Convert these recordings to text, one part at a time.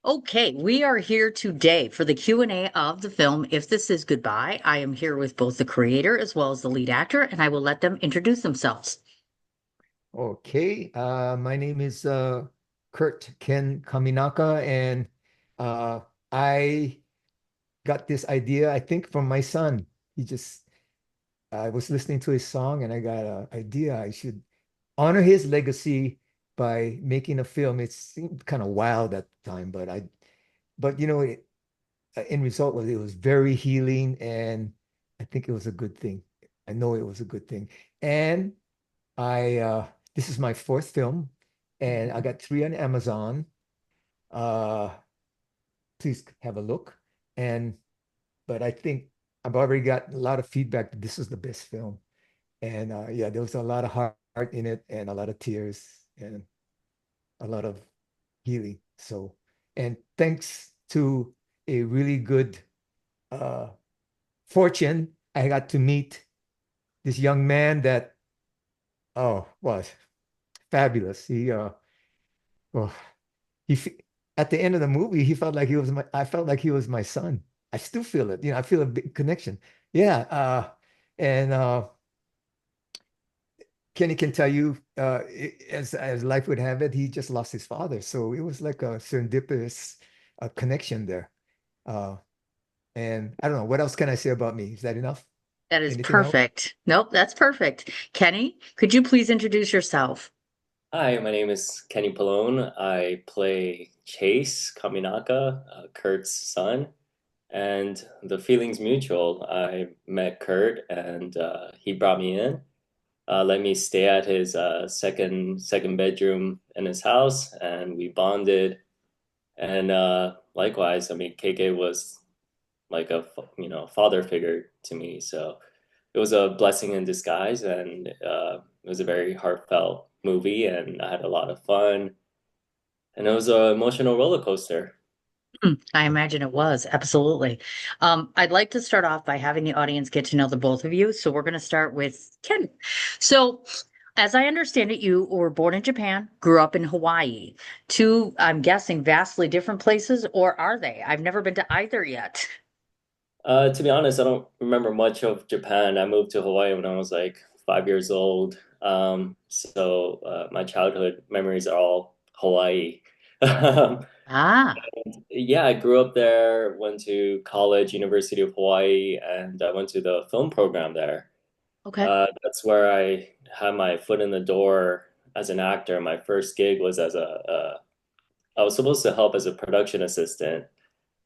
Okay, we are here today for the Q&A of the film If This Is Goodbye. I am here with both the creator as well as the lead actor, and I will let them introduce themselves. Okay, my name is Kurt Ken Kaminaka, and uh, I got this idea, I think, from my son. I was listening to his song, and I got an idea. I should honor his legacy by making a film. It seemed kind of wild at the time, but in result was it was very healing, and I think it was a good thing. I know it was a good thing, and I this is my fourth film, and I got three on Amazon. Uh, please have a look. And but I think I've already got a lot of feedback that this is the best film. And yeah, there was a lot of heart in it, and a lot of tears, and a lot of healing. So, and thanks to a really good uh, fortune, I got to meet this young man that was fabulous. Well, he f- at the end of the movie, he felt like he was my, I felt like he was my son. I still feel it. I feel a big connection. Yeah. And Kenny can tell you, as life would have it, he just lost his father. So it was like a serendipitous connection there. Uh, and I don't know, what else can I say about me? Is that enough? That is Anything else? perfect. Nope, that's perfect. Kenny, could you please introduce yourself? Hi, my name is Kenny Pallone. I play Chase Kaminaka, Kurt's son, and the feeling's mutual. I met Kurt, and he brought me in, let me stay at his second bedroom in his house, and we bonded. And likewise, I mean, KK was like a father figure to me, so it was a blessing in disguise, and it was a very heartfelt movie, and I had a lot of fun, and it was an emotional roller coaster. I imagine it was, absolutely. I'd like to start off by having the audience get to know the both of you. So we're going to start with Ken. So, as I understand it, you were born in Japan, grew up in Hawaii. Two, I'm guessing, vastly different places, or are they? I've never been to either yet. To be honest, I don't remember much of Japan. I moved to Hawaii when I was like 5 years old. So my childhood memories are all Hawaii. Ah, Yeah, I grew up there, went to college, University of Hawaii, and I went to the film program there. okay. That's where I had my foot in the door as an actor. My first gig was I was supposed to help as a production assistant,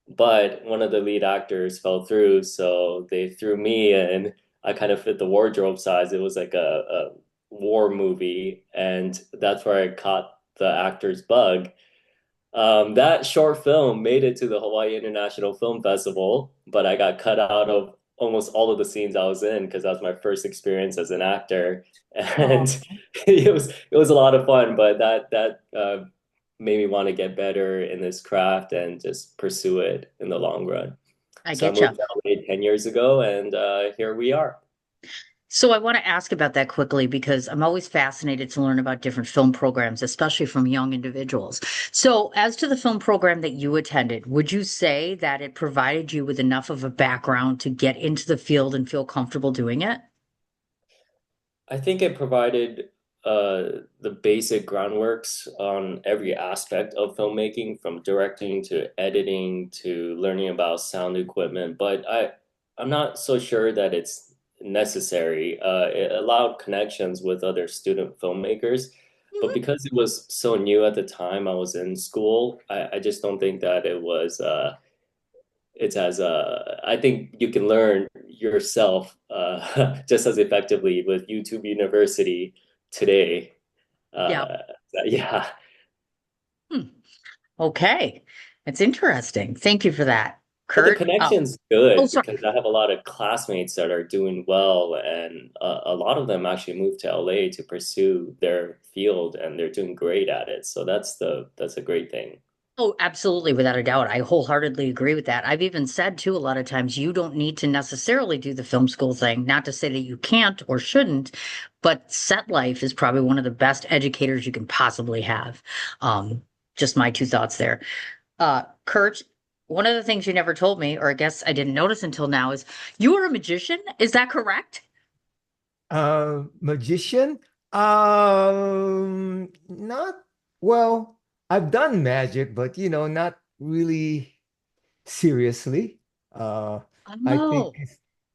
but one of the lead actors fell through, so they threw me in. I kind of fit the wardrobe size. It was like a war movie, and that's where I caught the actor's bug. That short film made it to the Hawaii International Film Festival, but I got cut out of almost all of the scenes I was in because that was my first experience as an actor, and Oh, it was a lot of fun. But that made me want to get better in this craft and just pursue it in the long run. I So I get you. moved to LA 10 years ago, and here we are. So I want to ask about that quickly because I'm always fascinated to learn about different film programs, especially from young individuals. So, as to the film program that you attended, would you say that it provided you with enough of a background to get into the field and feel comfortable doing it? I think it provided the basic groundworks on every aspect of filmmaking, from directing to editing to learning about sound equipment. But I'm not so sure that it's necessary. It allowed connections with other student filmmakers. But Mhm. because it was so new at the time I was in school, I just don't think that it was it's as I think you can learn yourself just as effectively with YouTube University today. Yeah. Uh, yeah, Hmm. Okay. That's interesting. Thank you for that. but the Kurt? connection's Oh, good sorry. because I have a lot of classmates that are doing well, and a lot of them actually moved to LA to pursue their field, and they're doing great at it. So that's a great thing. Oh, absolutely, without a doubt. I wholeheartedly agree with that. I've even said too, a lot of times you don't need to necessarily do the film school thing. Not to say that you can't or shouldn't, but set life is probably one of the best educators you can possibly have. Um, just my two thoughts there. Kurt, one of the things you never told me, or I guess I didn't notice until now, is you are a magician. Is that correct? Magician? Not well. I've done magic, but not really seriously. Uh, I think Oh.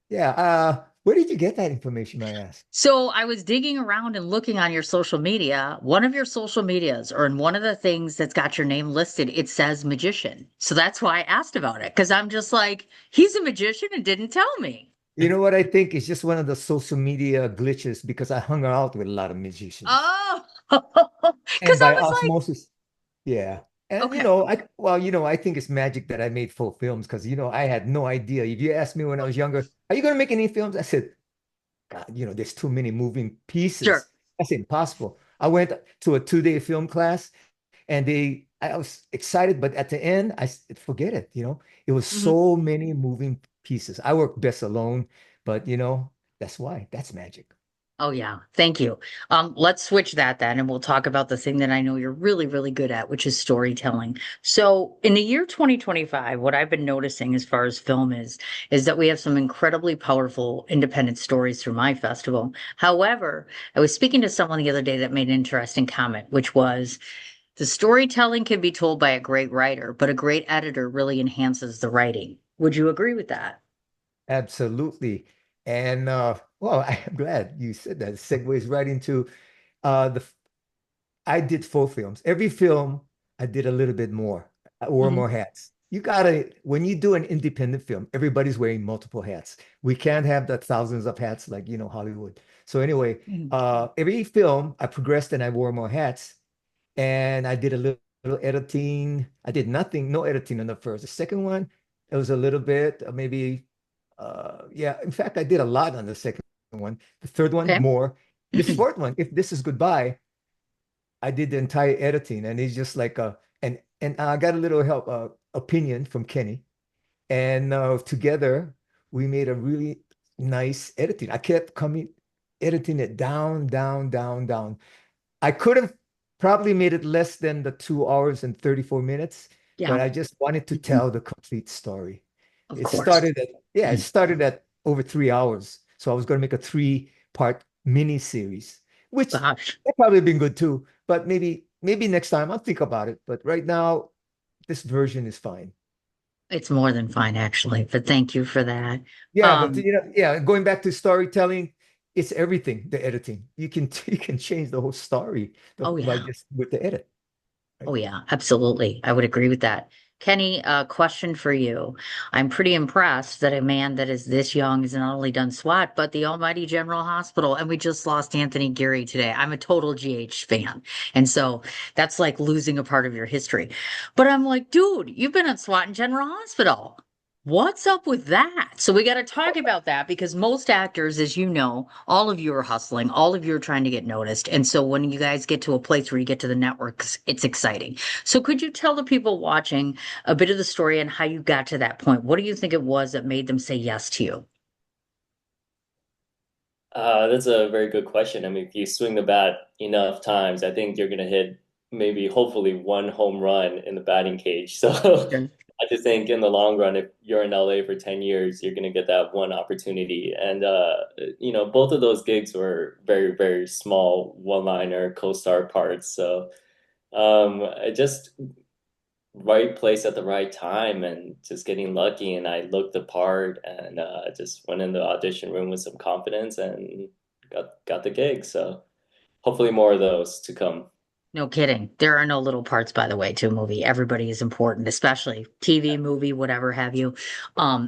yeah. Where did you get that information, may I ask? So I was digging around and looking on your social media. One of your social medias, or in one of the things that's got your name listed, it says magician. So that's why I asked about it, because I'm just like, he's a magician and didn't tell me. You know what I think is just one of the social media glitches because I hung out with a lot of magicians. Oh, And because I by was like, osmosis, yeah. And okay, I think it's magic that I made full films because I had no idea. If you asked me when I was younger, are you gonna make any films? I said, God, there's too many moving sure. pieces. That's impossible. I went to a 2-day film class and I was excited, but at the end, forget it. It was Mhm. so many moving pieces. I work best alone, but that's why. That's magic. Oh yeah, thank you. Let's switch that then, and we'll talk about the thing that I know you're really, really good at, which is storytelling. So, in the year 2025, what I've been noticing as far as film is that we have some incredibly powerful independent stories through my festival. However, I was speaking to someone the other day that made an interesting comment, which was the storytelling can be told by a great writer, but a great editor really enhances the writing. Would you agree with that? Absolutely. And well, I'm glad you said that. It segues right into the I did 4 films. Every film I did a little bit more. I wore Mhm. more hats. When you do an independent film, everybody's wearing multiple hats. We can't have the thousands of hats like, Hollywood. So anyway, Mhm. every film I progressed and I wore more hats and I did a little editing. I did nothing, no editing on the first. The second one, it was a little bit, maybe, yeah. In fact, I did a lot on the second one. The third one, Okay. more. This fourth one, If This Is Goodbye, I did the entire editing, and it's just like and I got a little help, opinion from Kenny, and together we made a really nice editing. I kept coming, editing it down, down, down, down. I could have probably made it less than the 2 hours and 34 minutes, but Yeah, I just wanted to tell the complete story. of It course. started at, yeah, it started at over 3 hours. So I was going to make a 3-part mini series, which Gosh. that probably been good too. But maybe next time I'll think about it. But right now, this version is fine. It's more than fine, actually, but thank you for that. Yeah, but Um, yeah, going back to storytelling, it's everything, the editing. You can you can change the whole story oh by yeah. just with the edit, right? Oh yeah, absolutely. I would agree with that. Kenny, a question for you. I'm pretty impressed that a man that is this young has not only done SWAT, but the Almighty General Hospital. And we just lost Anthony Geary today. I'm a total GH fan. And so that's like losing a part of your history. But I'm like, dude, you've been at SWAT and General Hospital. What's up with that? So we got to talk about that because most actors, as you know, all of you are hustling, all of you are trying to get noticed. And so when you guys get to a place where you get to the networks, it's exciting. So could you tell the people watching a bit of the story and how you got to that point? What do you think it was that made them say yes to you? That's a very good question. I mean, if you swing the bat enough times, I think you're gonna hit maybe hopefully one home run in the batting cage. So Sure. I just think in the long run, if you're in LA for 10 years, you're gonna get that one opportunity. And both of those gigs were very, very small one-liner co-star parts. So I just right place at the right time and just getting lucky, and I looked the part and just went in the audition room with some confidence and got the gig. So hopefully more of those to come. No kidding. There are no little parts, by the way, to a movie. Everybody is important, especially TV, movie, whatever have you.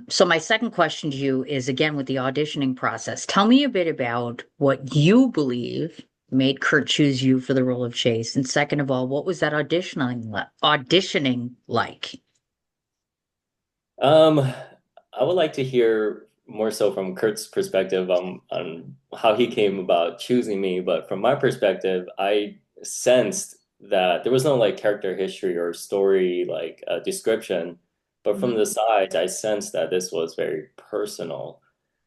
So my second question to you is again with the auditioning process. Tell me a bit about what you believe made Kurt choose you for the role of Chase. And second of all, what was that auditioning like? um I would like to hear more so from Kurt's perspective on how he came about choosing me, but from my perspective, I sensed that there was no like character history or story like description, but from Mhm. the sides I sensed that this was very personal.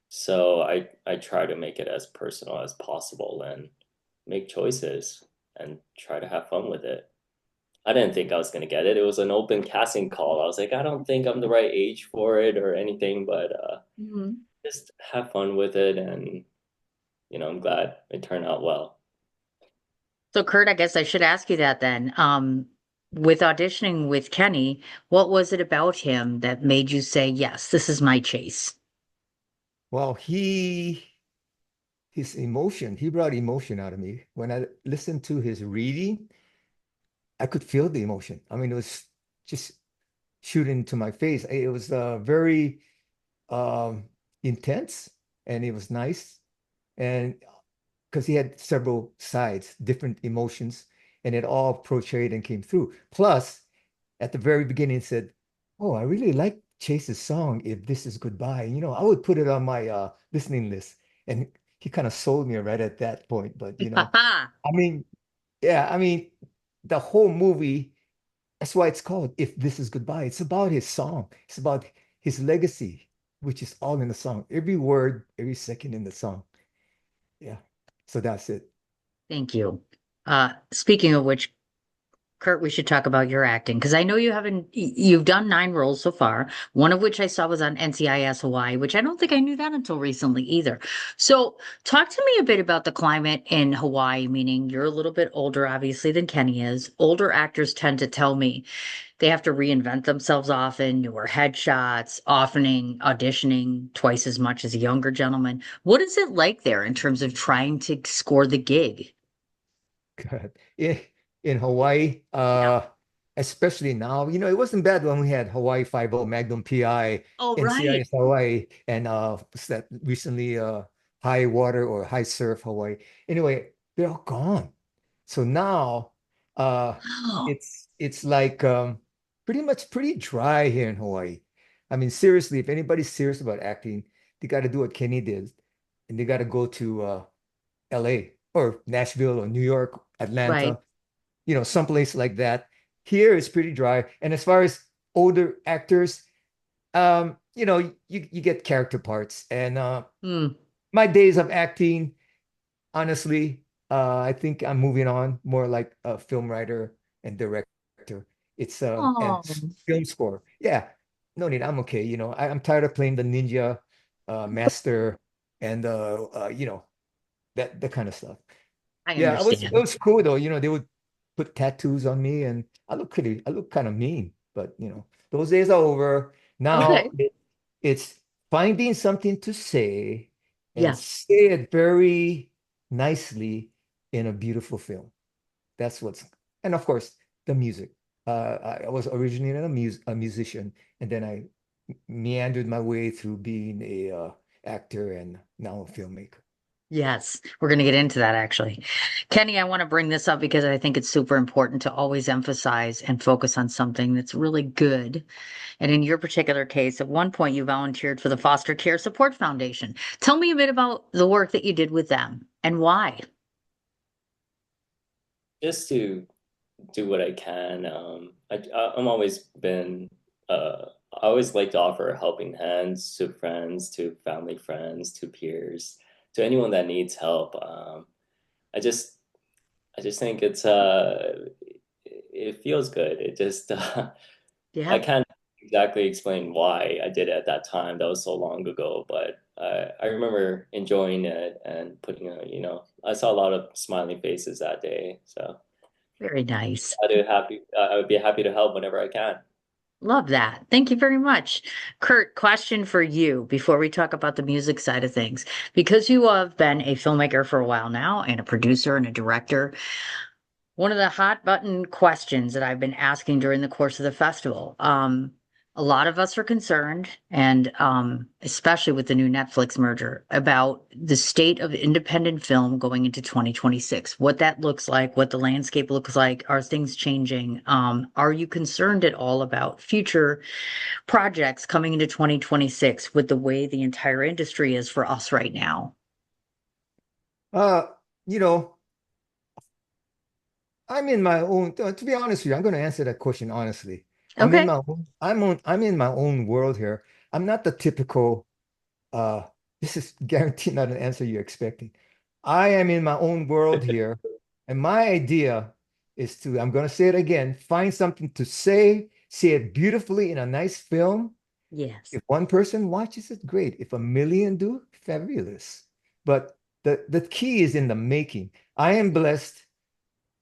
So I try to make it as personal as possible and make choices and try to have fun with it. I didn't think I was gonna get it. It was an open casting call. I was like, I don't think I'm the right age for it or anything, but Mhm. just have fun with it, and I'm glad it turned out well. So Kurt, I guess I should ask you that then. With auditioning with Kenny, what was it about him that made you say, yes, this is my Chase? Well, his emotion, he brought emotion out of me. When I listened to his reading, I could feel the emotion. I mean, it was just shooting into my face. It was very um, intense, and it was nice. And because he had several sides, different emotions, and it all portrayed and came through. Plus, at the very beginning, it said, "Oh, I really like Chase's song. If This Is Goodbye, I would put it on my listening list." And he kind of sold me right at that point. But I mean, yeah, I mean, the whole movie. That's why it's called If This Is Goodbye. It's about his song. It's about his legacy, which is all in the song. Every word, every second in the song. Yeah. So that's it. Thank you. Speaking of which, Kurt, we should talk about your acting because I know you've done 9 roles so far, one of which I saw was on NCIS Hawaii, which I don't think I knew that until recently either. So, talk to me a bit about the climate in Hawaii, meaning you're a little bit older, obviously, than Kenny is. Older actors tend to tell me they have to reinvent themselves often, newer headshots, oftening auditioning twice as much as a younger gentleman. What is it like there in terms of trying to score the gig? Good. In Hawaii, especially now, it wasn't bad when we had Hawaii Five-0, Magnum PI, Oh, right. NCIS Hawaii, and what's that recently High Water or High Surf Hawaii. Anyway, they're all gone. So now uh Oh, it's like pretty dry here in Hawaii. I mean, seriously, if anybody's serious about acting, they got to do what Kenny did, and they got to go to LA or Nashville or New York, right. Atlanta, someplace like that. Here it's pretty dry. And as far as older actors, you get character parts. And Hmm. my days of acting, honestly, I think I'm moving on more like a film writer and director. It's and Oh, film score. Yeah, no need. I'm okay. I'm tired of playing the ninja master and that kind of stuff. I Yeah, it understand. was cool though. They would put tattoos on me and I look kind of mean, but those days are over. Now Okay. it's finding something to say and Yeah. say it very nicely in a beautiful film. And of course, the music. I was originally a musician, and then I meandered my way through being a actor and now a filmmaker. Yes, we're going to get into that actually. Kenny, I want to bring this up because I think it's super important to always emphasize and focus on something that's really good. And in your particular case, at one point you volunteered for the Foster Care Support Foundation. Tell me a bit about the work that you did with them and why. Just to do what I can. I'm always been I always like to offer helping hands to friends, to family friends, to peers, to anyone that needs help. I just I just think it feels good. It just I Yeah. can't exactly explain why I did it at that time. That was so long ago, but I remember enjoying it and I saw a lot of smiling faces that day. So Very nice. I would be happy to help whenever I can. Love that. Thank you very much. Kurt, question for you before we talk about the music side of things. Because you have been a filmmaker for a while now and a producer and a director, one of the hot button questions that I've been asking during the course of the festival, a lot of us are concerned, and especially with the new Netflix merger, about the state of independent film going into 2026, what that looks like, what the landscape looks like. Are things changing? Are you concerned at all about future projects coming into 2026 with the way the entire industry is for us right now? Uh, you know, I'm in my own, to be honest with you, I'm going to answer that question honestly. Okay. I'm in my own world here. I'm not the typical, uh, this is guaranteed not an answer you're expecting. I am in my own world here. And my idea is to, I'm going to say it again, find something to say it beautifully in a nice film. Yes. If one person watches it, great. If a million do, fabulous. But the key is in the making. I am blessed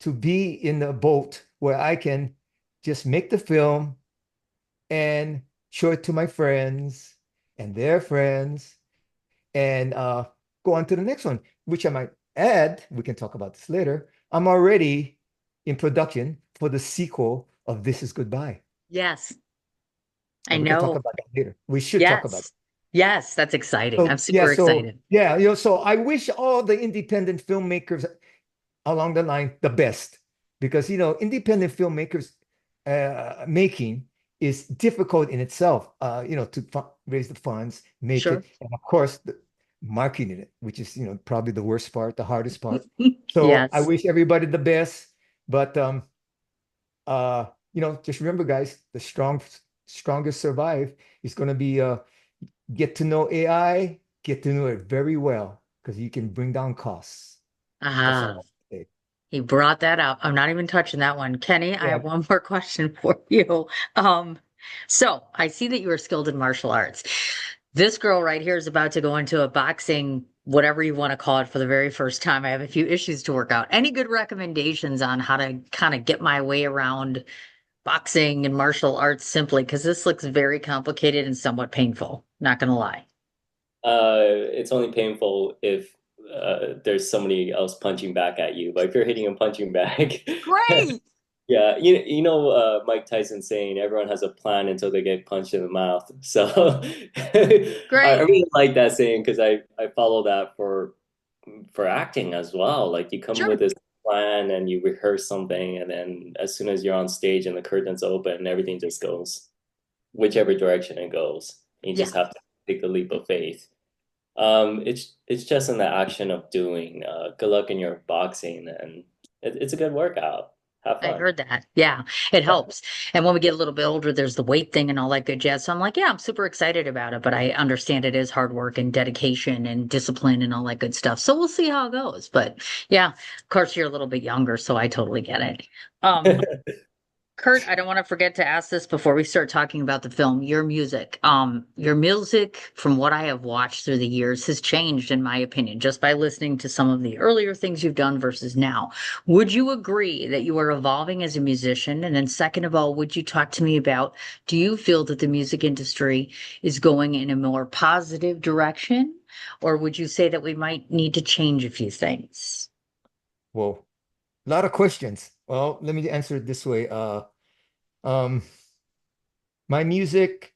to be in the boat where I can just make the film and show it to my friends and their friends and go on to the next one, which I might add, we can talk about this later. I'm already in production for the sequel of This Is Goodbye. Yes. I And we can talk know. about that later. We should talk about it. Yes. Yes, that's exciting. I'm So yeah, super excited. so I wish all the independent filmmakers along the line the best, because independent filmmakers making is difficult in itself, to raise the funds, make Sure. it, and of course marketing it, which is probably the worst part, the hardest part. So I Yes. wish everybody the best, but just remember, guys, the strongest survive is going to be get to know AI, get to know it very well, because you can bring down costs. That's Ah, all I'll say. he brought that up. I'm not even touching that one. Kenny, I Yeah. have one more question for you. Um, so I see that you are skilled in martial arts. This girl right here is about to go into a boxing, whatever you want to call it, for the very first time. I have a few issues to work out. Any good recommendations on how to kind of get my way around boxing and martial arts simply? Because this looks very complicated and somewhat painful. Not gonna lie. It's only painful if there's somebody else punching back at you. But if you're hitting and punching back, Great. yeah, Mike Tyson saying everyone has a plan until they get punched in the mouth. So I Great. really like that saying because I follow that for acting as well. Like you come with Sure. this plan and you rehearse something, and then as soon as you're on stage and the curtains open, everything just goes whichever direction it goes. You Yeah. just have to take the leap of faith. It's just in the action of doing. Good luck in your boxing, and it's a good workout. Have I fun. heard that. Yeah, it helps. And when we get a little bit older, there's the weight thing and all that good jazz. So I'm like, yeah, I'm super excited about it, but I understand it is hard work and dedication and discipline and all that good stuff. So we'll see how it goes. But yeah, of course, you're a little bit younger, so I totally get it. Um, Kurt, I don't want to forget to ask this before we start talking about the film. Your music, from what I have watched through the years, has changed, in my opinion, just by listening to some of the earlier things you've done versus now. Would you agree that you are evolving as a musician? And then, second of all, would you talk to me about, do you feel that the music industry is going in a more positive direction? Or would you say that we might need to change a few things? Whoa, a lot of questions. Well, let me answer it this way. Um, my music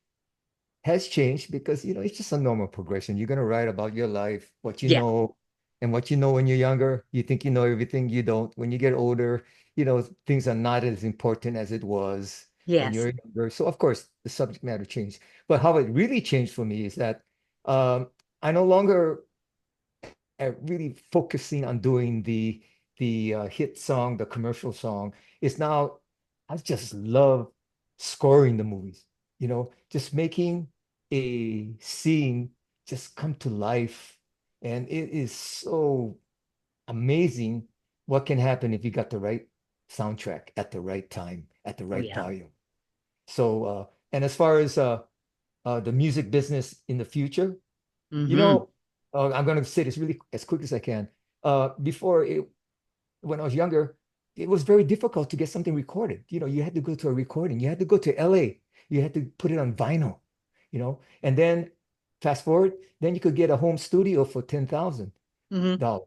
has changed because it's just a normal progression. You're gonna write about your life, what you Yeah. know, and what you know when you're younger. You think you know everything, you don't. When you get older, things are not as important as it was when Yes. you're younger. So of course the subject matter changed. But how it really changed for me is that I no longer really focusing on doing the hit song, the commercial song. It's now I just love scoring the movies, just making a scene just come to life. And it is so amazing what can happen if you got the right soundtrack at the right time, at the Oh, right yeah. volume. So, and as far as the music business in the future, you Mm-hmm. know, I'm going to say this really as quick as I can. Before when I was younger, it was very difficult to get something recorded. You had to go to a recording. You had to go to LA. You had to put it on vinyl, and then fast forward, then you could get a home studio for Mm-hmm. $10,000.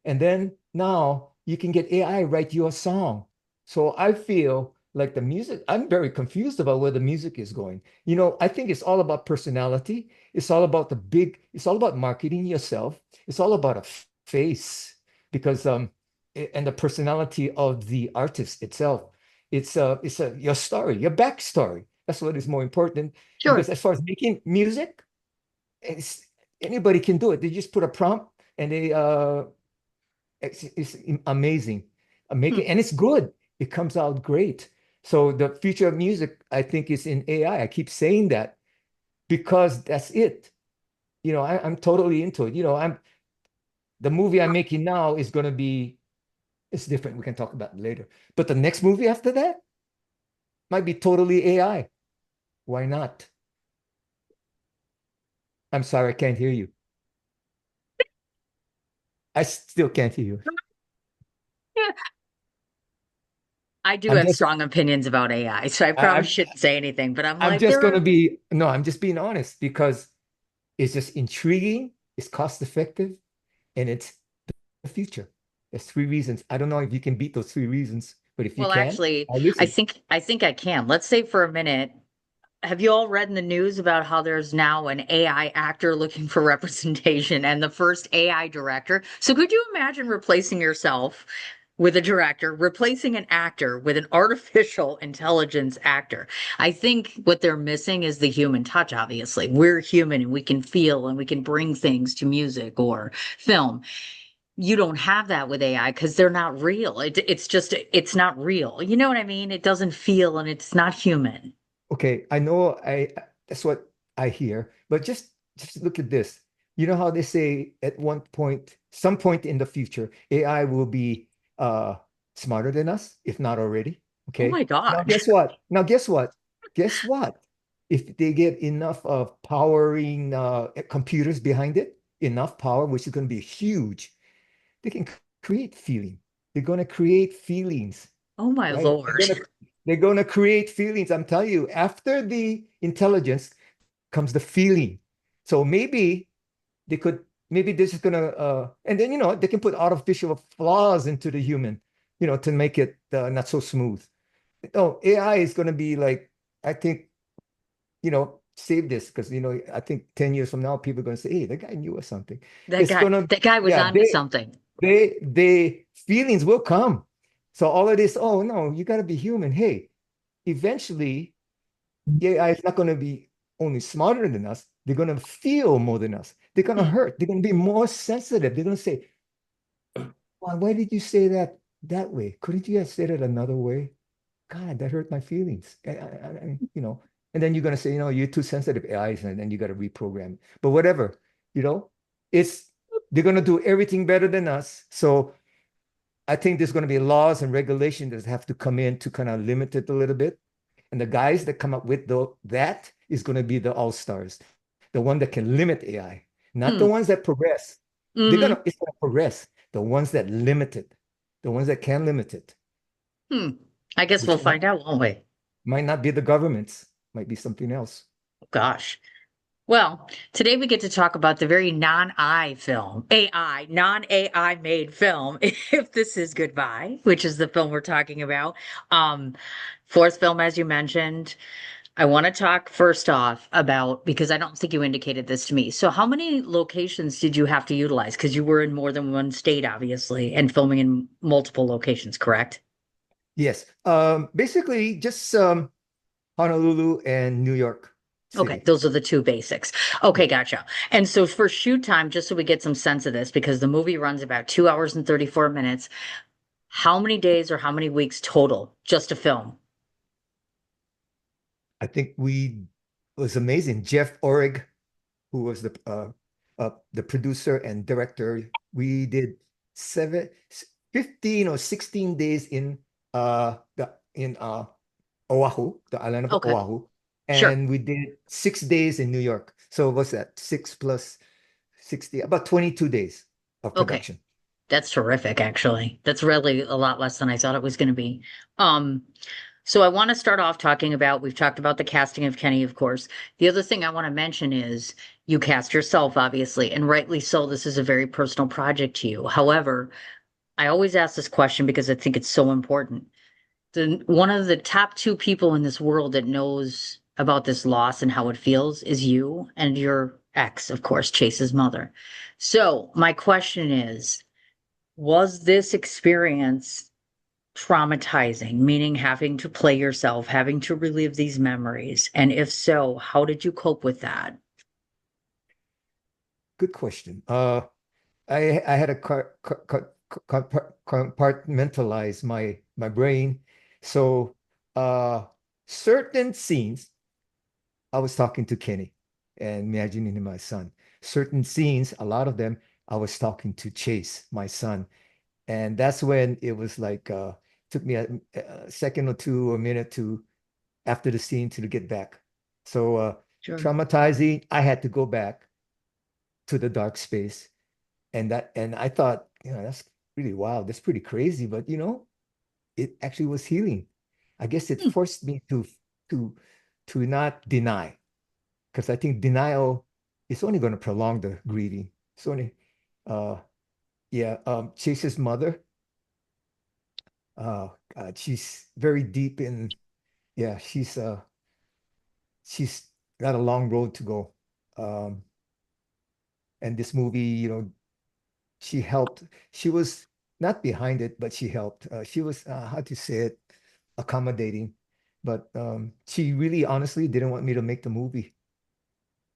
And then now you can get AI write you a song. So I feel like the music, I'm very confused about where the music is going. I think it's all about personality. It's all about marketing yourself. It's all about a face because and the personality of the artist itself. It's your story, your backstory. That's what is more important Sure. because as far as making music, it's anybody can do it. They just put a prompt and it's amazing. Hmm. Making and it's good. It comes out great. So the future of music, I think, is in AI. I keep saying that because that's it. I'm totally into it. The movie I'm making now is going to be It's different. We can talk about it later. But the next movie after that might be totally AI. Why not? I'm sorry, I can't hear you. I still can't hear you. Yeah. I do I'm have just strong opinions about AI, so I I- probably I'm shouldn't say anything, but I'm I'm like, just there gonna are, be no, I'm just being honest because it's just intriguing, it's cost effective, and it's the future. There's three reasons. I don't know if you can beat those three reasons, but if you well, can, actually, I'll listen. I think I can. Let's say for a minute, have you all read in the news about how there's now an AI actor looking for representation and the first AI director? So could you imagine replacing yourself with a director, replacing an actor with an artificial intelligence actor? I think what they're missing is the human touch, obviously. We're human and we can feel and we can bring things to music or film. You don't have that with AI because they're not real. It's just, it's not real. You know what I mean? It doesn't feel and it's not human. Okay, I know that's what I hear, but just look at this. You know how they say at one point, some point in the future, AI will be smarter than us, if not already. Oh my Okay. Now God. guess what? Now guess what? Guess what? If they get enough of powering computers behind it, enough power, which is going to be huge, they can create feeling. They're going to create feelings, Oh my right? Lord. They're gonna create feelings. I'm telling you, after the intelligence comes the feeling. So maybe they could, maybe this is gonna, and then they can put artificial flaws into the human, to make it not so smooth. No, AI is gonna be like, I think, save this because I think 10 years from now, people are gonna say, hey, that guy knew us something. It's gonna, That guy was yeah, on to something. they feelings will come. So all of this, oh no, you gotta be human. Hey, eventually AI is not going to be only smarter than us, they're going to feel more than us. They're going to Hmm. hurt. They're going to be more sensitive. They're going to say, why did you say that way? Couldn't you have said it another way? God, that hurt my feelings. And then you're going to say, you're too sensitive, AIs, and then you got to reprogram. But whatever, you know, it's they're going to do everything better than us. So I think there's going to be laws and regulations that have to come in to kind of limit it a little bit. And the guys that come up with that is going to be the all-stars, the one that can limit AI, not the Hmm. ones that progress. Hmm. It's gonna progress. The ones that limit it, the ones that can limit it, Hmm. I guess we'll which find out, won't we? might not be the governments, might be something else. Gosh. Well, today we get to talk about the very non-I film, AI, non-AI made film, If This Is Goodbye, which is the film we're talking about. Um, fourth film, as you mentioned. I want to talk first off about, because I don't think you indicated this to me. So how many locations did you have to utilize? Because you were in more than one state, obviously, and filming in multiple locations, correct? Yes. Basically just Honolulu and New York Okay, City. those are the two basics. Yeah. Okay, gotcha. And so for shoot time, just so we get some sense of this, because the movie runs about 2 hours and 34 minutes, how many days or how many weeks total just to film? I think we it was amazing. Jeff Orrig, who was the producer and director. We did 15 or 16 days in Oahu, the island of Okay, Oahu, sure. and we did 6 days in New York. So what's that? 6 plus 60, about 22 days of Okay. production. That's terrific, actually. That's really a lot less than I thought it was going to be. Um, so I want to start off talking about, we've talked about the casting of Kenny, of course. The other thing I want to mention is you cast yourself, obviously, and rightly so. This is a very personal project to you. However, I always ask this question because I think it's so important. One of the top two people in this world that knows about this loss and how it feels is you and your ex, of course, Chase's mother. So my question is, was this experience traumatizing, meaning having to play yourself, having to relive these memories? And if so, how did you cope with that? Good question. I had to compartmentalize my brain. So certain scenes, I was talking to Kenny and imagining him my son. Certain scenes, a lot of them, I was talking to Chase, my son. And that's when it was like took me a second or two, a minute to after the scene to get back. So Sure. traumatizing. I had to go back to the dark space, and I thought, that's really wild. That's pretty crazy, but it actually was healing. I guess it Hmm. forced me to to not deny, because I think denial is only going to prolong the grieving. It's only, uh, yeah. Chase's mother, God, she's very deep in. Yeah, she's got a long road to go. Um, and this movie, she helped. She was not behind it, but she helped. She was, how to say it, accommodating. But she really honestly didn't want me to make the movie.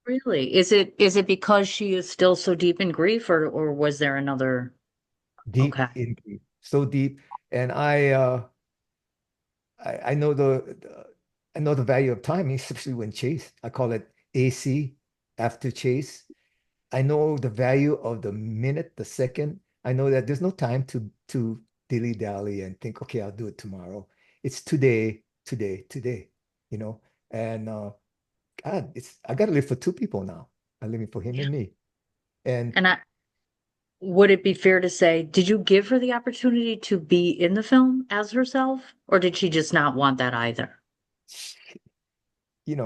Really? Is it because she is still so deep in grief, or was there another? Deep Okay. in grief, so deep. And I know I know the value of time, especially when chase. I call it AC, after chase. I know the value of the minute, the second. I know that there's no time to dilly-dally and think, okay, I'll do it tomorrow. It's today, today, today, you know. And God, I gotta live for two people now. I'm living for him Yeah. and me. And And would it be fair to say, did you give her the opportunity to be in the film as herself, or did she just not want that either?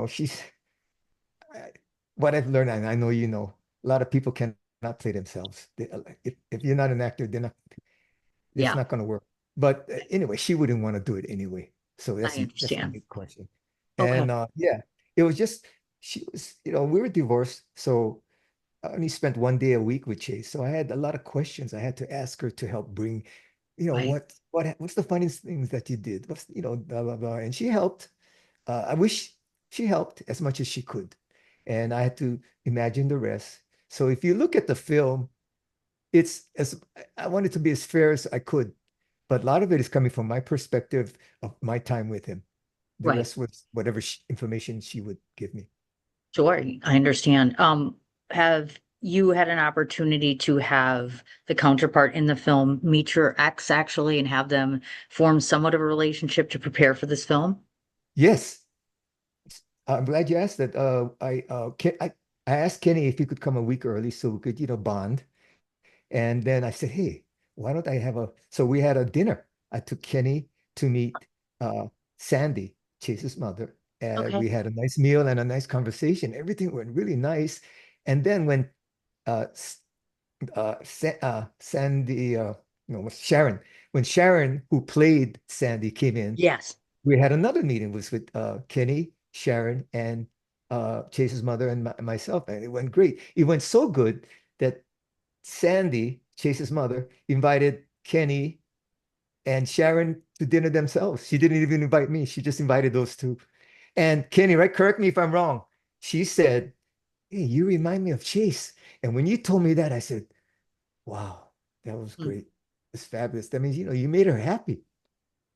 she's I- what I've learned, and I know a lot of people cannot play themselves. If you're not an actor, it's Yeah, not going to work. But anyway, she wouldn't want to do it anyway. So I that's a understand. big question. Okay. And yeah, it was just she was, we were divorced, so I only spent one day a week with Chase. So I had a lot of questions I had to ask her to help bring, Right. what's the funniest things that you did? What's, blah blah blah. And she helped. I wish she helped as much as she could. And I had to imagine the rest. So if you look at the film, it's as I wanted to be as fair as I could, but a lot of it is coming from my perspective of my time with him. The Right. rest was whatever information she would give me. Sure. I understand. Have you had an opportunity to have the counterpart in the film meet your ex actually and have them form somewhat of a relationship to prepare for this film? Yes, I'm glad you asked that. I asked Kenny if he could come a week early so we could, bond. And then I said, hey, why don't I have so we had a dinner. I took Kenny to meet uh, Sandy, Chase's mother. And Okay. we had a nice meal and a nice conversation. Everything went really nice. And then when Sandy, no, Sharon, when Sharon, who played Sandy, came in, Yes. we had another meeting with Kenny, Sharon, and Chase's mother and myself. And it went great. It went so good that Sandy, Chase's mother, invited Kenny and Sharon to dinner themselves. She didn't even invite me. She just invited those two. And Kenny, right? Correct me if I'm wrong. She said, hey, you remind me of Chase. And when you told me that, I said, wow, that was Mm. great. It's fabulous. That means, you made her happy.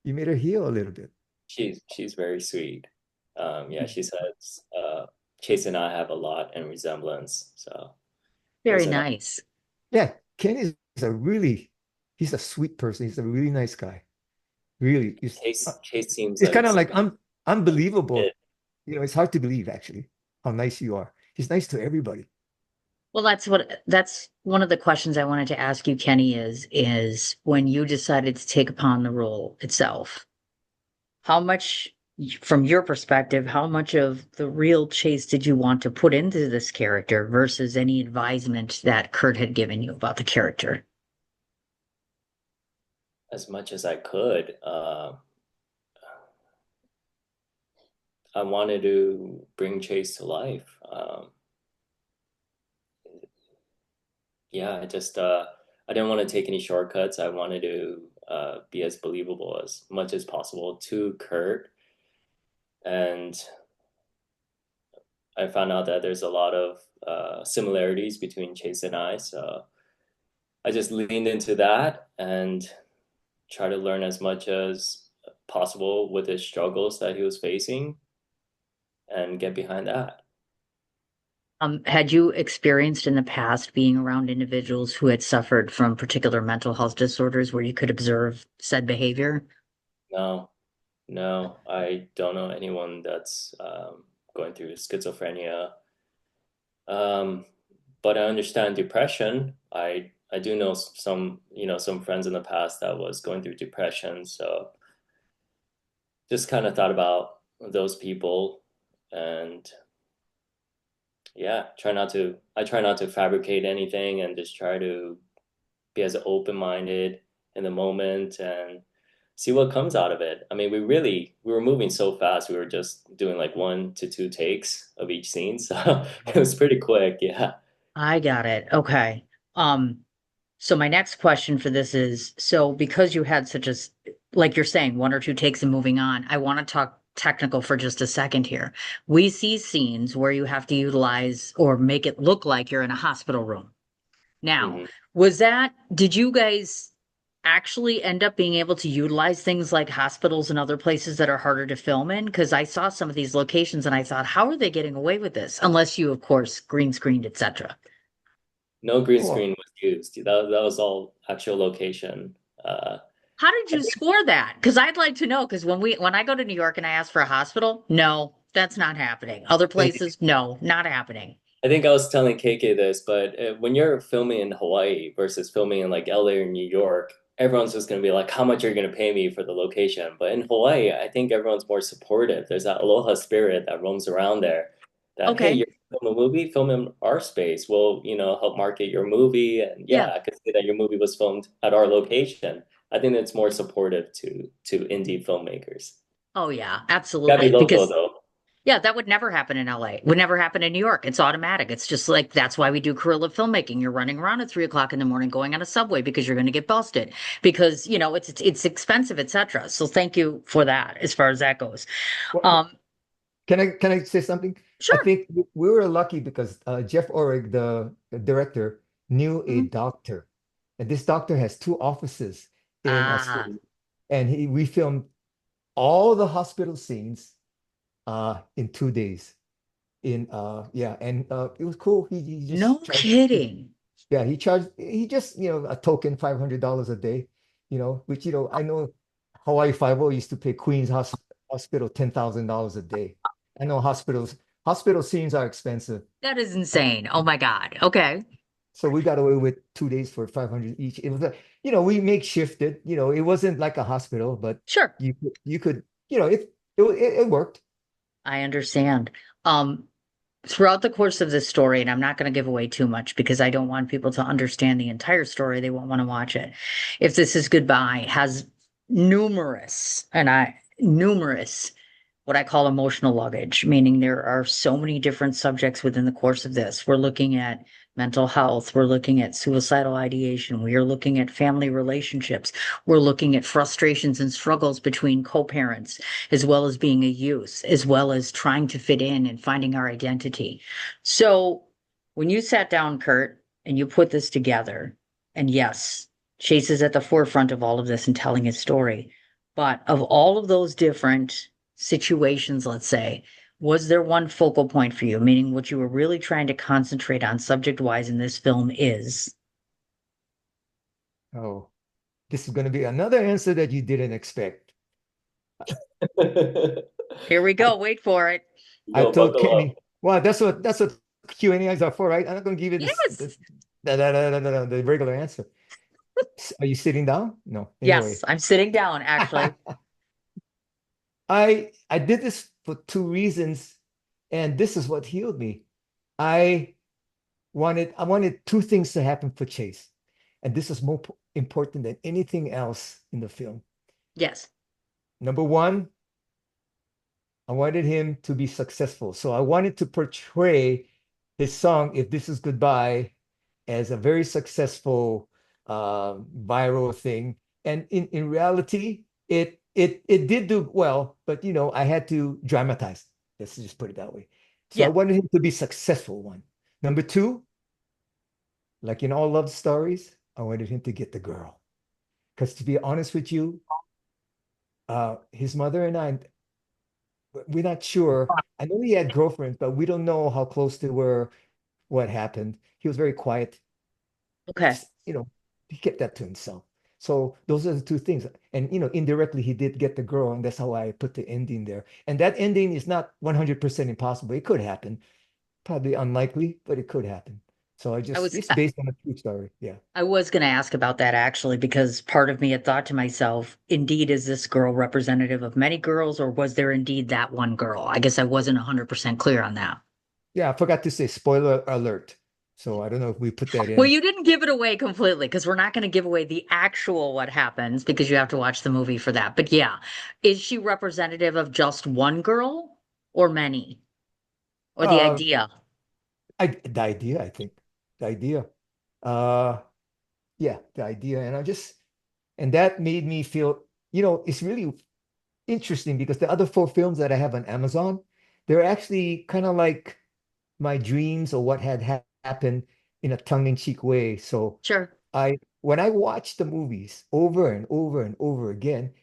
You made her heal a little bit. She's very sweet. Yeah, she says Chase and I have a lot in resemblance. So it Very was a nice. nice. Yeah, Kenny he's a sweet person. He's a really nice guy. Really. Chase seems It's like kind of such like a kid. unbelievable. It's hard to believe actually how nice you are. He's nice to everybody. Well, that's one of the questions I wanted to ask you, Kenny, is when you decided to take upon the role itself, how much, from your perspective, how much of the real Chase did you want to put into this character versus any advisement that Kurt had given you about the character? As much as I could. I wanted to bring Chase to life. Yeah, I didn't want to take any shortcuts. I wanted to be as believable as much as possible to Kurt, and I found out that there's a lot of similarities between Chase and I. So I just leaned into that and tried to learn as much as possible with the struggles that he was facing and get behind that. Had you experienced in the past being around individuals who had suffered from particular mental health disorders where you could observe said behavior? No, no, I don't know anyone that's going through schizophrenia. Um, but I understand depression. I do know some, some friends in the past that was going through depression. So just kind of thought about those people, and yeah, I try not to fabricate anything and just try to be as open-minded in the moment and see what comes out of it. I mean, we were moving so fast. We were just doing like 1 to 2 takes of each scene, so it was pretty quick. Yeah. I got it. Okay. Um, so my next question for this is, so because you had such a, like you're saying, one or two takes and moving on, I want to talk technical for just a second here. We see scenes where you have to utilize or make it look like you're in a hospital room. Now, hmm did you guys actually end up being able to utilize things like hospitals and other places that are harder to film in? Because I saw some of these locations and I thought, how are they getting away with this? Unless you, of course, green screened, etc. No green Oh, screen was used. That was all actual location. Uh, How did I you think score that? Because I'd like to know. Because when I go to New York and I ask for a hospital, no, that's not happening. Other places, no, not happening. I think I was telling KK this, but when you're filming in Hawaii versus filming in like LA or New York, everyone's just gonna be like, "How much are you gonna pay me for the location?" But in Hawaii, I think everyone's more supportive. There's that aloha spirit that roams around there. That hey, Okay, you're film a movie, film in our space. We'll help market your movie, and yeah. yeah, I could say that your movie was filmed at our location. I think it's more supportive to indie filmmakers. Oh yeah, Gotta be absolutely. local Because though. yeah, that would never happen in LA. Would never happen in New York. It's automatic. It's just like that's why we do guerrilla filmmaking. You're running around at 3 o'clock in the morning going on a subway because you're going to get busted because it's expensive, etc. So thank you for that as far as that goes. well, Um, can I say something? I sure. think we were lucky because Jeff Orrig, the director, knew a Mhm. doctor, and this doctor has two offices in our Ah, city, and we filmed all the hospital scenes in 2 days. Yeah, and it was cool. He no just charged. kidding. Yeah, he just, a token $500 a day, which, I know Hawaii Five-O used to pay Hospital $10,000 a day. I know hospital scenes are expensive. That is Uh, insane. Oh my God. Okay. So we got away with 2 days for 500 each. It was we makeshifted, it wasn't like a hospital, but Sure. you could, it worked. I understand. Um, Throughout the course of this story, and I'm not going to give away too much because I don't want people to understand the entire story. They won't want to watch it. If This Is Goodbye has numerous what I call emotional luggage, meaning there are so many different subjects within the course of this. We're looking at mental health, we're looking at suicidal ideation, we are looking at family relationships, we're looking at frustrations and struggles between co-parents, as well as being a youth, as well as trying to fit in and finding our identity. So when you sat down, Kurt, and you put this together, and yes, Chase is at the forefront of all of this and telling his story. But of all of those different situations, let's say, was there one focal point for you? Meaning what you were really trying to concentrate on subject wise in this film is, Oh, this is going to be another answer that you didn't expect. here we I, go, wait for it. I Yo, told buckle up. Kenny, well, that's what Q&As are for, right? I'm not going to give you this Yes. the regular answer. Are you sitting down? No. Yes, Anyway, I'm sitting down actually. I did this for two reasons, and this is what healed me. I I wanted two things to happen for Chase, and this is more important than anything else in the film. Yes. Number one, I wanted him to be successful. So I wanted to portray his song, If This Is Goodbye, as a very successful viral thing. And in reality, it did do well, but I had to dramatize. Let's just put it that way. So I Yeah. wanted him to be successful one. Number two, like in all love stories, I wanted him to get the girl. Because to be honest with you, his mother and I, we're not sure. I know he had girlfriends, but we don't know how close they were. what happened. He was very quiet. Okay. You know, he kept that to himself. So those are the two things. And indirectly he did get the girl, and that's how I put the ending there. And that ending is not 100% impossible. It could happen. Probably unlikely, but it could happen. So I was it's based on a true story. Yeah. I was going to ask about that actually, because part of me had thought to myself, indeed, is this girl representative of many girls, or was there indeed that one girl? I guess I wasn't 100% clear on that. Yeah, I forgot to say spoiler alert. So I don't know if we put that Well, in. you didn't give it away completely because we're not going to give away the actual what happens because you have to watch the movie for that. But yeah, is she representative of just one girl or many? Or the Uh, idea? the idea, I think. The idea. Uh, yeah, the idea. And that made me feel, it's really interesting because the other four films that I have on Amazon, they're actually kind of like my dreams or what had happened in a tongue-in-cheek way. So Sure. when I watch the movies over and over and over again,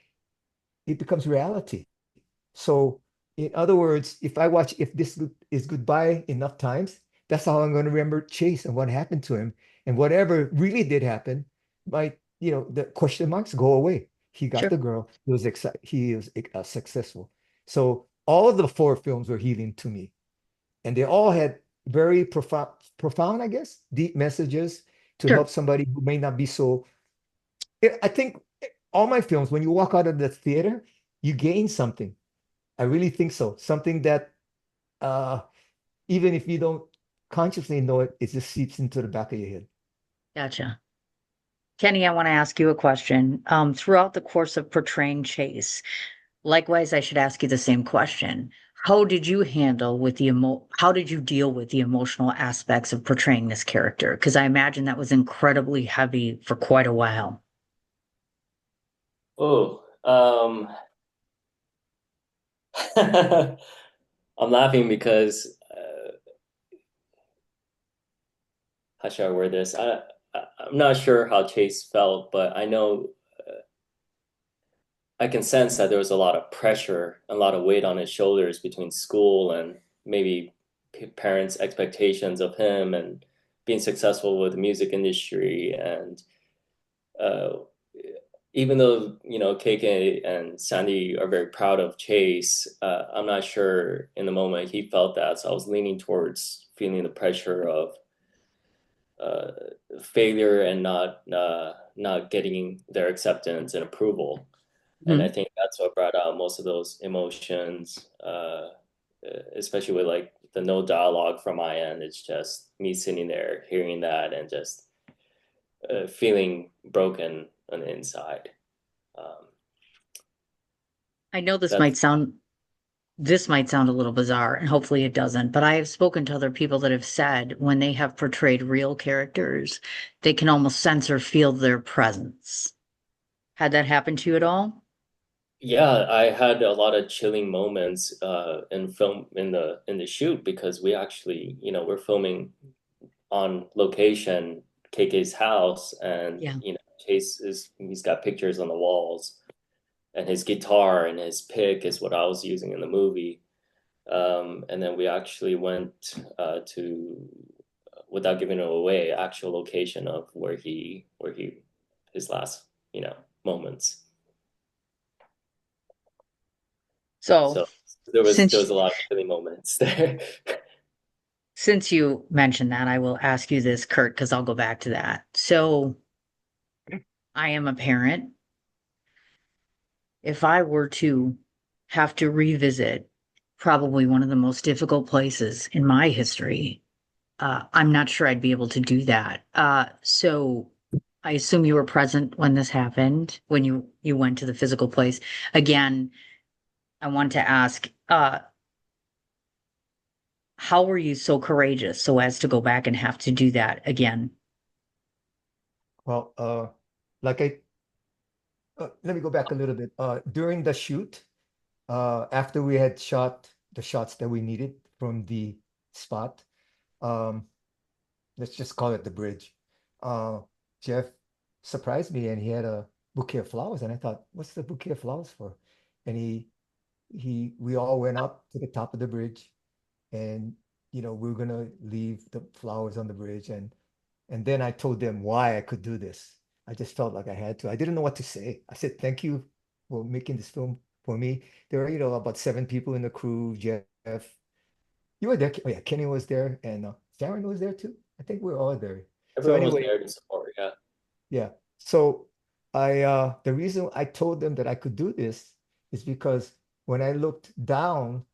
it becomes reality. So, in other words, if this is goodbye enough times, that's how I'm going to remember Chase and what happened to him. And whatever really did happen, the question marks go away. He got Sure. the girl. He was successful. So all of the four films were healing to me, and they all had very profound, I guess, deep messages to Sure. help somebody who may not be so. I think all my films, when you walk out of the theater, you gain something. I really think so. Something that uh, even if you don't consciously know it, it just seeps into the back of your head. Gotcha. Kenny, I want to ask you a question. Throughout the course of portraying Chase, likewise, I should ask you the same question. How did you deal with the emotional aspects of portraying this character? Because I imagine that was incredibly heavy for quite a while. Oh, I'm laughing because how should I word this? I'm not sure how Chase felt, but I know I can sense that there was a lot of pressure, a lot of weight on his shoulders between school and maybe parents' expectations of him and being successful with the music industry. And uh, even though, KK and Sandy are very proud of Chase, I'm not sure in the moment he felt that. So I was leaning towards feeling the pressure of uh, failure and not getting their acceptance and approval. And I Mhm. think that's what brought out most of those emotions, especially with like the no dialogue from my end. It's just me sitting there hearing that and just feeling broken on the inside. Um, I know that's this might sound a little bizarre, and hopefully it doesn't, but I have spoken to other people that have said when they have portrayed real characters, they can almost sense or feel their presence. Had that happen to you at all? Yeah, I had a lot of chilling moments in film in the shoot because we actually, we're filming on location, KK's house, and Yeah. he's got pictures on the walls, and his guitar and his pick is what I was using in the movie. And then we actually went to, without giving it away, actual location of where he his last moments. So So there was since a lot of chilling moments there. since you mentioned that, I will ask you this, Kurt, because I'll go back to that. So I am a parent. If I were to have to revisit probably one of the most difficult places in my history, I'm not sure I'd be able to do that. So I assume you were present when this happened, when you went to the physical place. Again, I want to ask, how were you so courageous so as to go back and have to do that again? Well, like let me go back a little bit. During the shoot, after we had shot the shots that we needed from the spot, um, let's just call it the bridge. Uh, Jeff surprised me and he had a bouquet of flowers, and I thought, what's the bouquet of flowers for? And we all went up to the top of the bridge, and we were gonna leave the flowers on the bridge, and then I told them why I could do this. I just felt like I had to. I didn't know what to say. I said, thank you for making this film for me. There were, about 7 people in the crew. Jeff, you were there. Oh yeah, Kenny was there, and Sharon was there too. I think we were all there. So Everyone was anyway, there to support. Yeah. yeah. So the reason I told them that I could do this is because when I looked down,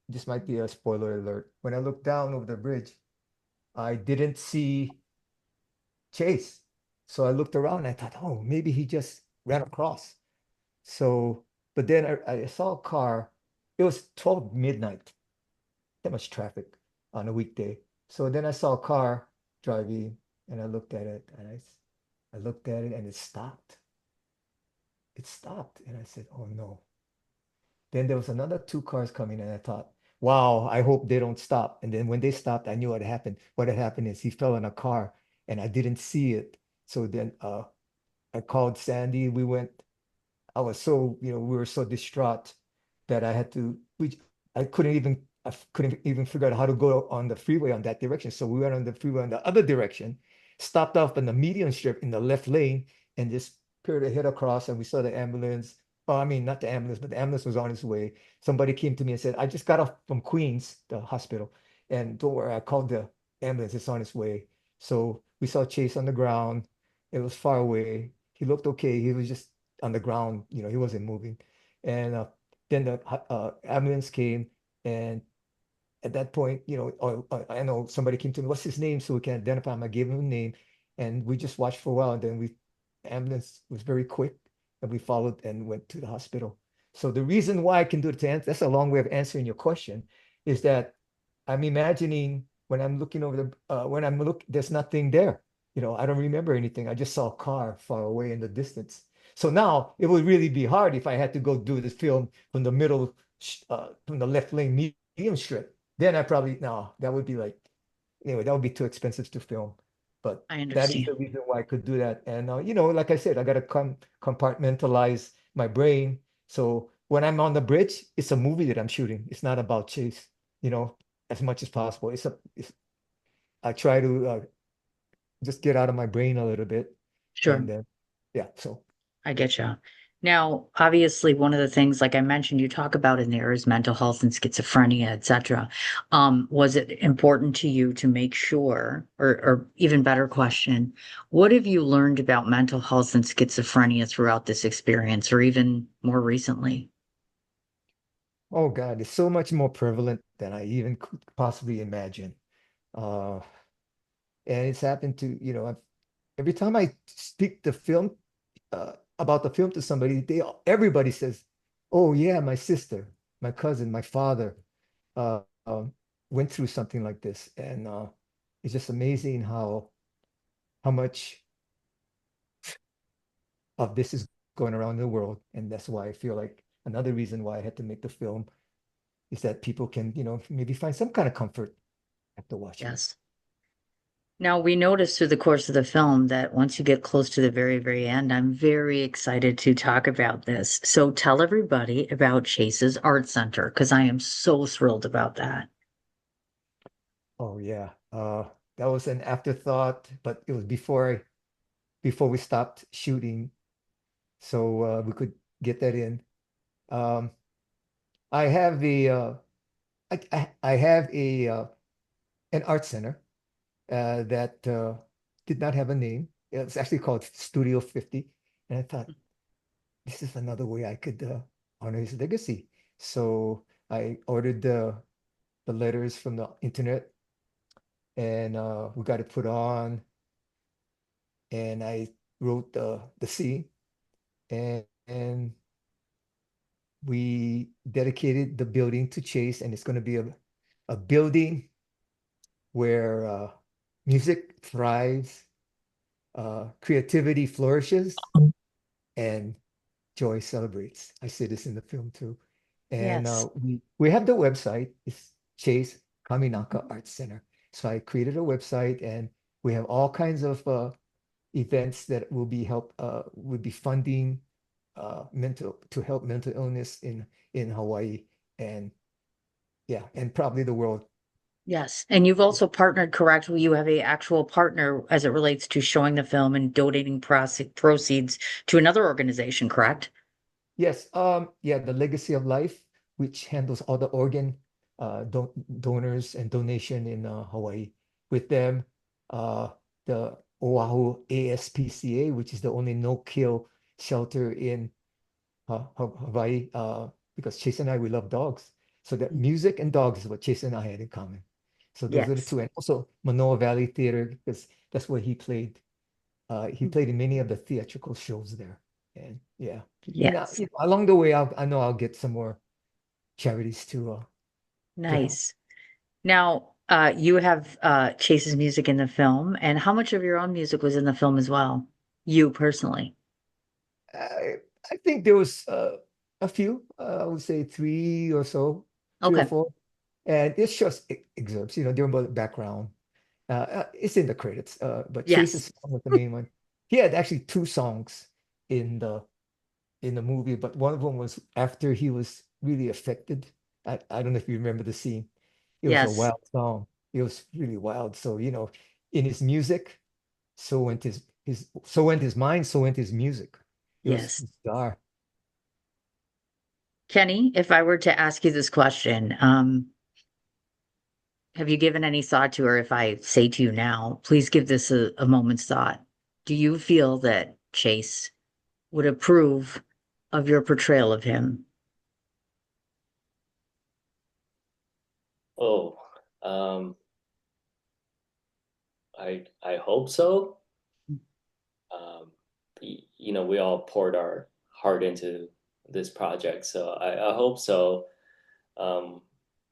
this might be a spoiler alert. When I looked down over the bridge, I didn't see Chase. So I looked around and I thought, oh, maybe he just ran across. So, but then I saw a car. It was 12 midnight, that much traffic on a weekday. So then I saw a car driving and I looked at it and I looked at it and it stopped. It stopped. And I said, oh no. Then there was another 2 cars coming and I thought, wow, I hope they don't stop. And then when they stopped, I knew what happened. What had happened is he fell in a car and I didn't see it. So then I called Sandy. I was so, we were so distraught that I couldn't even figure out how to go on the freeway on that direction. So we went on the freeway on the other direction, stopped off in the median strip in the left lane, and just peered ahead across. And we saw the ambulance. Oh, I mean, not the ambulance, but the ambulance was on its way. Somebody came to me and said, I just got off from Queens, the hospital, and don't worry, I called the ambulance. It's on its way. So we saw Chase on the ground. It was far away. He looked okay. He was just on the ground, he wasn't moving. And then the ambulance came, and at that point, I know somebody came to me, what's his name? So we can identify him. I gave him a name, and we just watched for a while. And then ambulance was very quick, and we followed and went to the hospital. So the reason why I can do it to answer, that's a long way of answering your question, is that I'm imagining when I'm looking over there's nothing there. I don't remember anything. I just saw a car far away in the distance. So now it would really be hard if I had to go do this film from the middle, from the left lane medium strip. Then I probably, no, that would be like, anyway, that would be too expensive to film. But I that is understand. the reason why I could do that. And, like I said, I got to compartmentalize my brain. So when I'm on the bridge, it's a movie that I'm shooting. It's not about Chase, you know, as much as possible. I try to just get out of my brain a little bit. Sure. And then, yeah, so. I get you. Now, obviously, one of the things, like I mentioned, you talk about in there is mental health and schizophrenia, etc. Was it important to you to make sure, or even better question, what have you learned about mental health and schizophrenia throughout this experience, or even more recently? Oh God, it's so much more prevalent than I even could possibly imagine. Uh, and it's happened to, every time I speak the film about the film to somebody, everybody says, "Oh yeah, my sister, my cousin, my father uh, um, went through something like this," and it's just amazing how much of this is going around the world, and that's why I feel like another reason why I had to make the film is that people can, maybe find some kind of comfort after watching it. Yes. Now, we noticed through the course of the film that once you get close to the very, very end, I'm very excited to talk about this. So tell everybody about Chase's Art Center, because I am so thrilled about that. Oh yeah, that was an afterthought, but it was before we stopped shooting, so we could get that in. Um, I have I have an art center that did not have a name. It's actually called Studio 50, and I thought this is another way I could honor his legacy. So I ordered the letters from the internet, and we got it put on, and I wrote the scene, and we dedicated the building to Chase, and it's going to be a building where music thrives, creativity flourishes, and joy celebrates. I say this in the film too. And Yes. we have the website. It's Chase Kaminaka Art Center. So I created a website, and we have all kinds of events that will be funding mental to help mental illness in Hawaii. And yeah, and probably the world. Yes. And you've also partnered, correct? You have a actual partner as it relates to showing the film and donating proceeds to another organization, correct? Yes, yeah, the Legacy of Life, which handles all the organ donors and donation in Hawaii. With them, the Oahu ASPCA, which is the only no-kill shelter in Hawaii, because Chase and I, we love dogs. So that music and dogs is what Chase and I had in common. So those are the Yes. two. And also Manoa Valley Theater, because that's where he played. He played in many of the theatrical shows there. And yeah. And Yes. along the way, I know I'll get some more charities to help. Nice. Now, you have Chase's music in the film, and how much of your own music was in the film as well? You personally. I, I think there was a few, I would say three or so, three or Okay. four. And it's just excerpts, during the background. It's in the credits, but Yes. Chase's song was the main one. He had actually two songs in the movie, but one of them was after he was really affected. I don't know if you remember the scene. It was a Yes. wild song. It was really wild. So, in his music, so went his mind, so went his music. It was Yes. bizarre. Kenny, if I were to ask you this question, have you given any thought to, or if I say to you now, please give this a moment's thought. Do you feel that Chase would approve of your portrayal of him? Oh, um, I hope so. We all poured our heart into this project, so I hope so. Um,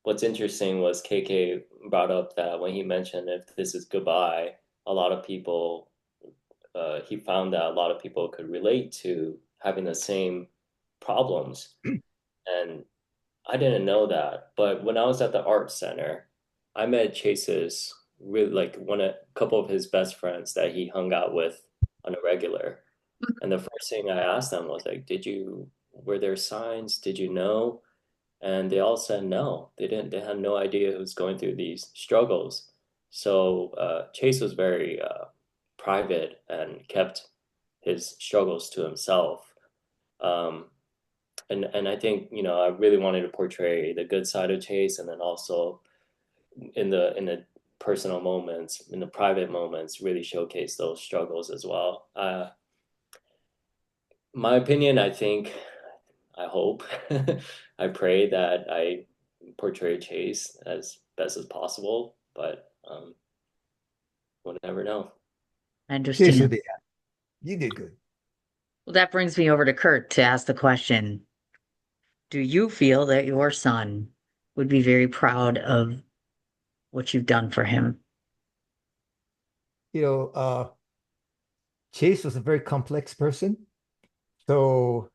what's interesting was KK brought up that when he mentioned if this is goodbye, a lot of people, he found that a lot of people could relate to having the same problems. And I didn't know that. But when I was at the art center, I met Chase's really like a couple of his best friends that he hung out with on a regular. And the first thing I asked them was like, were there signs? Did you know? And they all said no. They had no idea who was going through these struggles. So Chase was very private and kept his struggles to himself. Um, and I think, I really wanted to portray the good side of Chase, and then also in the personal moments, in the private moments, really showcase those struggles as well. My opinion, I think, I hope, I pray that I portray Chase as best as possible, but we'll never know. I Chase will understand. be happy. You did good. Well, that brings me over to Kurt to ask the question. Do you feel that your son would be very proud of what you've done for him? You know, Chase was a very complex person. So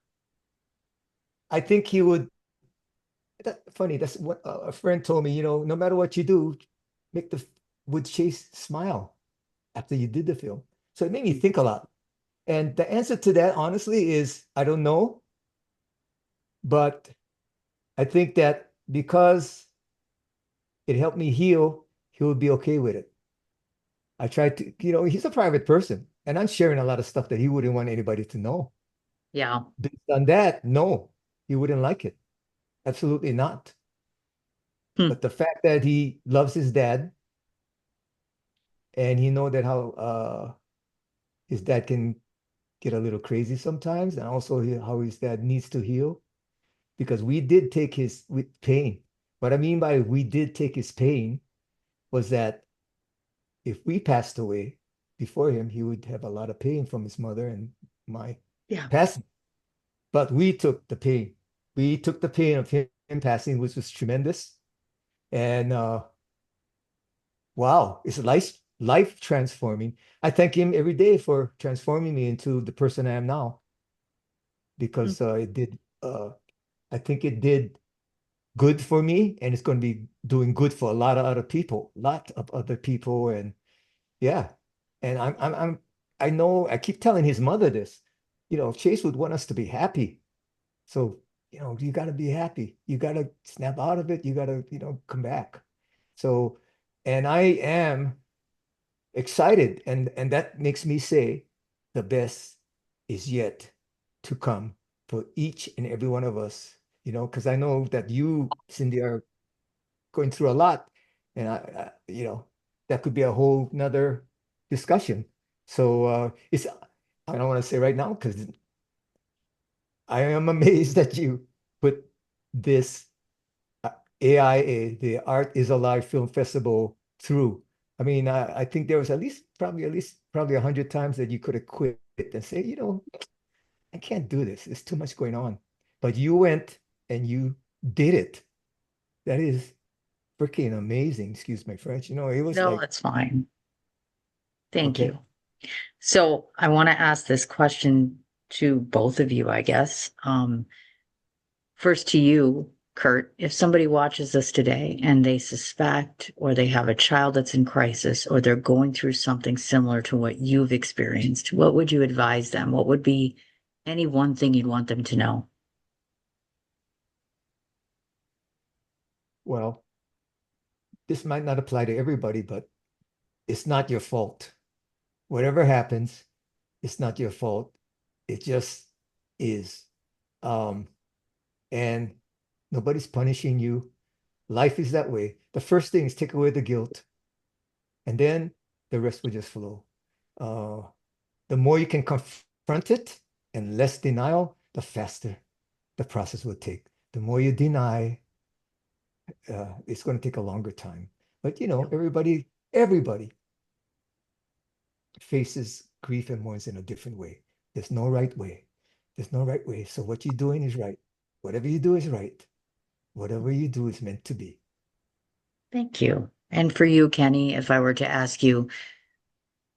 I think he would. Funny, that's what a friend told me, no matter what you do, make would Chase smile after you did the film. So it made me think a lot. And the answer to that, honestly, is I don't know. But I think that because it helped me heal, he would be okay with it. I tried to, he's a private person, and I'm sharing a lot of stuff that he wouldn't want anybody to know. Yeah. Based on that, no, he wouldn't like it. Absolutely not. Hmm. But the fact that he loves his dad and he know that how his dad can get a little crazy sometimes, and also how his dad needs to heal because we did take his with pain. What I mean by we did take his pain was that if we passed away before him, he would have a lot of pain from his mother and my Yeah. passing. But we took the pain. We took the pain of him passing, which was tremendous. And wow, it's life transforming. I thank him every day for transforming me into the person I am now Hmm. because I think it did good for me and it's going to be doing good for lot of other people. And yeah. And I know I keep telling his mother this, Chase would want us to be happy. So you got to be happy. You got to snap out of it. You got to, come back. So, and I am excited, and that makes me say the best is yet to come for each and every one of us, because I know that you, Cindy, are going through a lot, and that could be a whole nother discussion. So I don't want to say right now because I am amazed that you put this AIA, the Art is Alive Film Festival, through. I mean, I think there was probably 100 times that you could have quit and say, I can't do this. There's too much going on. But you went and you did it. That is freaking amazing. Excuse my French. It was No, like, it's fine. Thank okay, you. So I want to ask this question to both of you, I guess. First to you, Kurt, if somebody watches this today and they suspect or they have a child that's in crisis or they're going through something similar to what you've experienced, what would you advise them? What would be any one thing you'd want them to know? well, this might not apply to everybody, but it's not your fault. Whatever happens, it's not your fault. It just is. Um, and nobody's punishing you. Life is that way. The first thing is take away the guilt, and then the rest will just flow. Uh, the more you can confront it and less denial, the faster the process will take. The more you deny, it's going to take a longer time. But everybody faces grief and mourns in a different way. There's no right way. There's no right way. So what you're doing is right. Whatever you do is right. Whatever you do is meant to be. Thank you. And for you, Kenny, if I were to ask you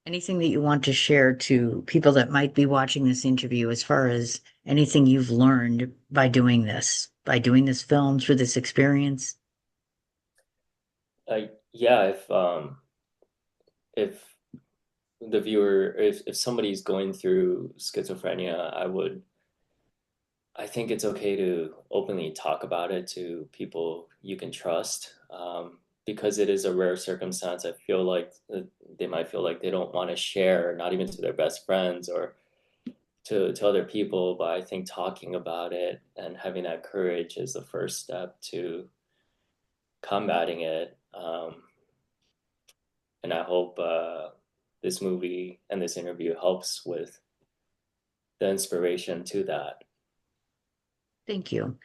anything that you want to share to people that might be watching this interview as far as anything you've learned by doing this film through this experience? Yeah, if the viewer, if somebody's going through schizophrenia, I think it's okay to openly talk about it to people you can trust, because it is a rare circumstance. I feel like they might feel like they don't want to share, not even to their best friends or to other people. But I think talking about it and having that courage is the first step to combating it. And I hope this movie and this interview helps with the inspiration to that. Thank you.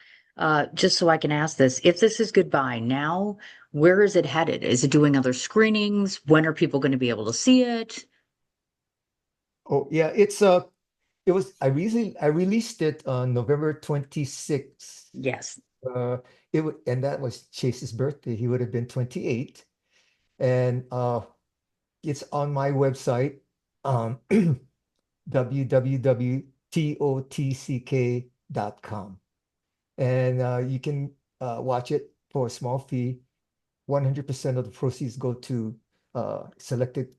Just so I can ask this, if this is goodbye now, where is it headed? Is it doing other screenings? When are people going to be able to see it? Oh yeah, I released it on November 26th. Yes. Uh, and that was Chase's birthday. He would have been 28. And it's on my website, um, www.totck.com. And you can watch it for a small fee. 100% of the proceeds go to selected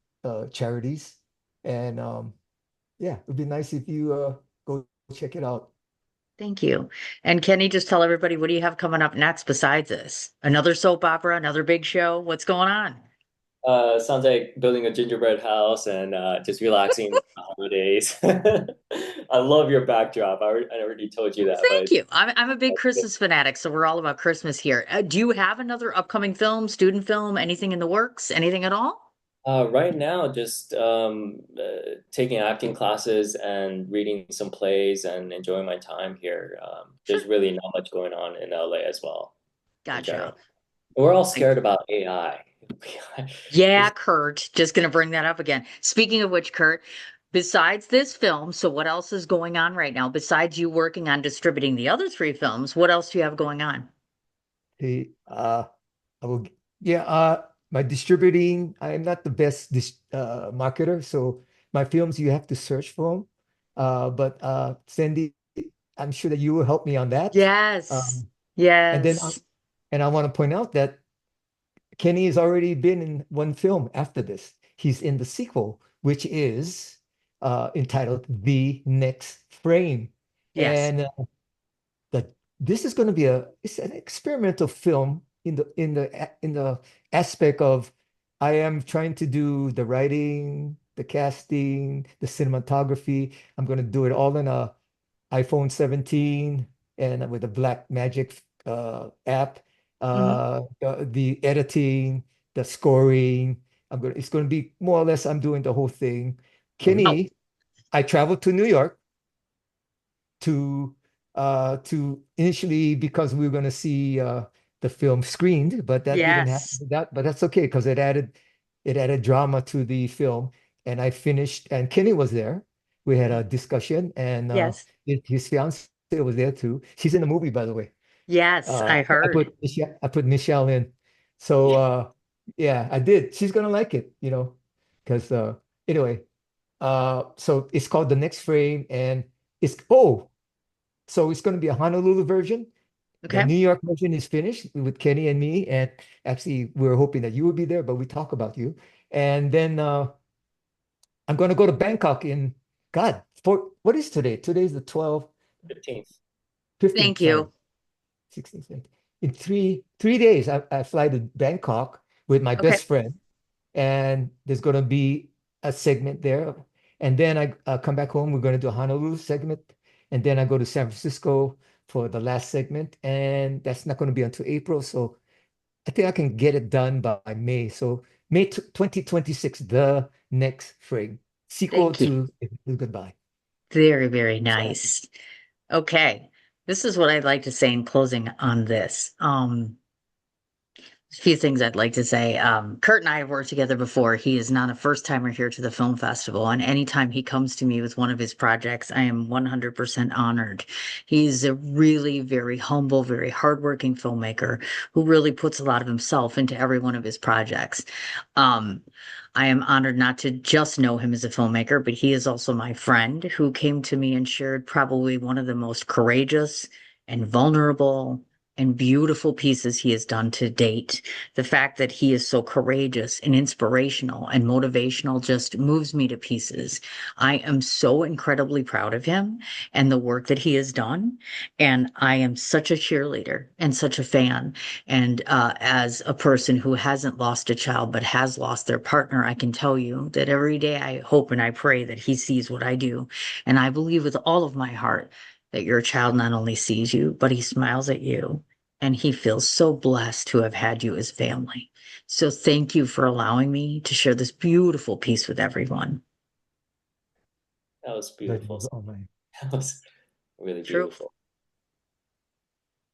charities. And yeah, it'd be nice if you go check it out. Thank you. And Kenny, just tell everybody, what do you have coming up next besides this? Another soap opera, another big show? What's going on? Sounds like building a gingerbread house and just relaxing the holidays. I love your backdrop. I already told you Well, that, thank but you. I'm a big Christmas fanatic, so we're all about Christmas here. Do you have another upcoming film, student film, anything in the works? Anything at all? right now, just taking acting classes and reading some plays and enjoying my time here. Sure. There's really not much going on in LA as well, in Gotcha. general. We're all Like, scared about AI. yeah, Kurt, just going to bring that up again. Speaking of which, Kurt, besides this film, so what else is going on right now? Besides you working on distributing the other three films, what else do you have going on? Hey, I will, yeah, my distributing, I'm not the best marketer, so my films, you have to search for them. But Sandy, I'm sure that you will help me on that. Yes. Um, and then, Yes. and I want to point out that Kenny has already been in one film after this. He's in the sequel, which is entitled The Next Frame. Yes. And the this is going to be it's an experimental film in the aspect of I am trying to do the writing, the casting, the cinematography. I'm going to do it all in a iPhone 17 and with a Black Magic app. Mhm. The editing, the scoring. It's going to be more or less I'm doing the whole thing. Wow. Kenny, I traveled to New York to initially because we were going to see the film screened, but that didn't happen. Yes. But that's okay because it added drama to the film, and I finished. And Kenny was there. We had a discussion, and Yes. his fiance was there too. She's in the movie, by the way. Yes, I I heard. put Michelle in. So yeah, I did. She's gonna like it, because anyway. So it's called The Next Frame, and so it's going to be a Honolulu version. The Okay. New York version is finished with Kenny and me, and actually we were hoping that you would be there, but we talk about you. And then I'm going to go to Bangkok in God for what is today? Today's the 12th, 15th. 15th, Thank sorry, you. 16th. In three days, I fly to Bangkok with my Okay. best friend, and there's going to be a segment there. And then I come back home. We're going to do a Honolulu segment, and then I go to San Francisco for the last segment, and that's not going to be until April. So I think I can get it done by May. So May 2026, The Next Frame, sequel Thank you. to Goodbye. Very, very Exactly. nice. Okay. This is what I'd like to say in closing on this. A few things I'd like to say. Kurt and I have worked together before. He is not a first timer here to the film festival, and anytime he comes to me with one of his projects, I am 100% honored. He's a really very humble, very hardworking filmmaker who really puts a lot of himself into every one of his projects. Um, I am honored not to just know him as a filmmaker, but he is also my friend who came to me and shared probably one of the most courageous and vulnerable and beautiful pieces he has done to date. The fact that he is so courageous and inspirational and motivational just moves me to pieces. I am so incredibly proud of him and the work that he has done. And I am such a cheerleader and such a fan. And as a person who hasn't lost a child but has lost their partner, I can tell you that every day I hope and I pray that he sees what I do. And I believe with all of my heart that your child not only sees you, but he smiles at you and he feels so blessed to have had you as family. So thank you for allowing me to share this beautiful piece with everyone. That was Pleasure beautiful. was all mine. That was really True. beautiful.